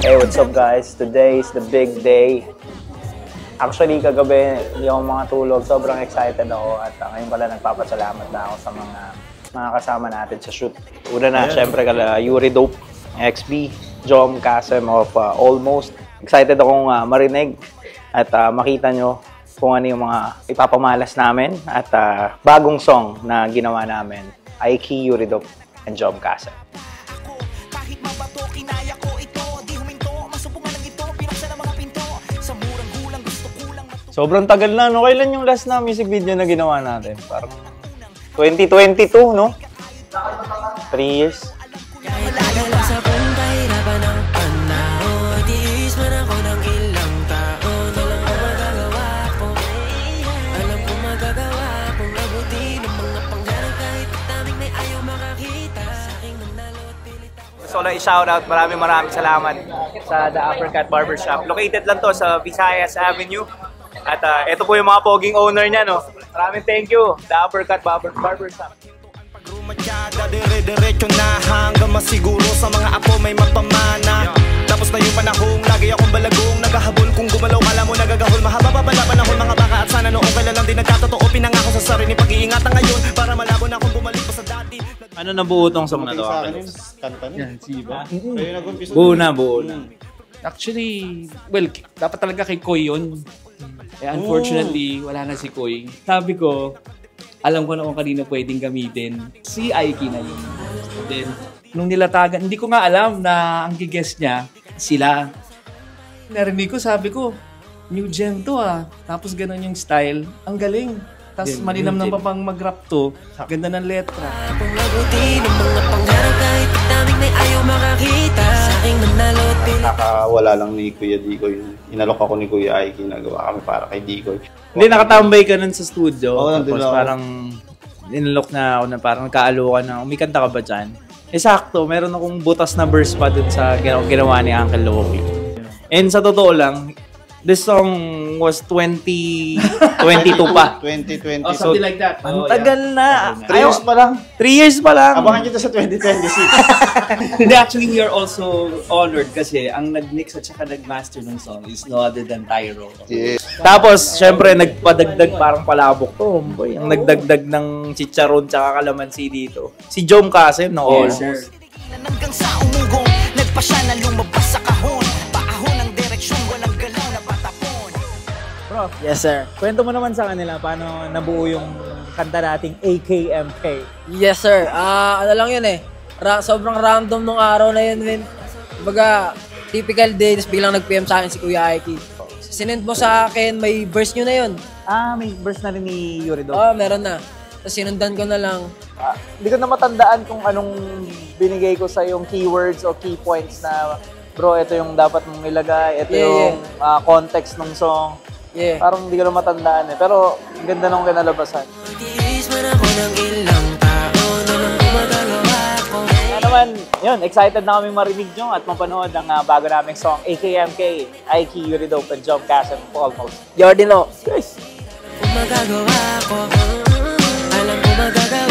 Hey, what's up guys? Today is the big day. Actually, kagabi hindi ako makatulog. Sobrang excited ako at ngayon pala nagpapasalamat na ako sa mga kasama natin sa shoot. Una na, syempre kala Yuri Dope, XB, Jom Kasem of Almost. Excited akong marinig at makita nyo kung ano yung mga ipapamalas namin at bagong song na ginawa namin. Aiki, Yuri Dope, and Jom Kasem. Sobrang tagal na, no? Kailan yung last na music video na ginawa natin? Parang 2022, no? 3 years. So, i-shoutout, maraming salamat sa The Uppercut Barbershop. Located lang to sa Visayas Avenue. At ito po yung mga poging owner niya, no? Maraming thank you, The Uppercut Barbershop. Dire-diretso na hanggang masiguro sa mga apo may mapamana. Tapos na yung panahong lagi akong balagong naghahabol kung gumalaw kala mo nagagahol. Mahaba pa pala panahon mga baka at sana noong kailan lang din nagkatotoo. Pinangako sa sarili pag-iingatan ngayon para malabo na akong bumalik pa sa dati. Ano nabuo tong song na to? Kanta niya. Yan, siba. Buo na. Actually, well, dapat talaga kay Koy yun. Unfortunately, wala na si Koy. Sabi ko, alam ko na kung kanino pwedeng gamitin. Si Aiki na yun. Then, nung nilatagan, hindi ko nga alam na ang gigest niya, sila. Narinig ko, sabi ko, new gen to ah. Tapos ganun yung style. Ang galing. Tapos malinam na pa pang mag-rap to. Ganda ng letra. Nakawala lang ni Kuya Dikoy. Inalok ako ni Kuya Aiki, nagawa kami para kay Dikoy. Hindi, nakatambay ka nun sa studio. Oo, tapos parang inalok na ako na parang kaalukan na, umikanta ka ba dyan? Eh sakto, meron akong butas na verse pa dun sa ginawa ni Uncle Loki. And sa totoo lang, this song was 2022 pa. 2020. Oh, something like that. Ang tagal na. 3 years pa lang. 3 years pa lang. Abangan nyo ito sa 2026. Hindi, actually, we are also honored kasi ang nag-mix at saka nag-master ng song is no other than Tyro. Yeah. Tapos, syempre, nagpadagdag parang palabok to, homeboy. Ang nagdagdag ng chicharon tsaka kalamansi dito. Si Jom Kasem, no? Yes, sir. Hanggang sa umugong, nagpa siya na lumabas sa kahon. Paahon ang direksyon, walang galaw na patapon. Bro, yes sir. Kwento mo naman sa kanila paano nabuo yung kanta nating AKMK. Yes sir. Ano lang yun eh. Sobrang random nung araw na yun, men. Kumbaga, typical day, tapos biglang nag-PM sa akin si Kuya Aiki. Sinend mo sa akin, may verse nyo na yun. May verse na rin ni Yuri Dope. Oo, meron na. Tapos sinundan ko na lang. Hindi ko na matandaan kung anong binigay ko sa yung keywords o key points na bro, ito yung dapat mong ilagay, ito yung context ng song. Yeah. Parang hindi ko na matandaan eh. Pero ganda nung kinalabasan. Naman, yun, excited na kami marinig nyo at mapanood ang bago naming song, AKMK, Aiki, Yuri Dope, and Jom Kasem, Almost. Jordino. Guys! Kung magagawa ko, alam ko magagawa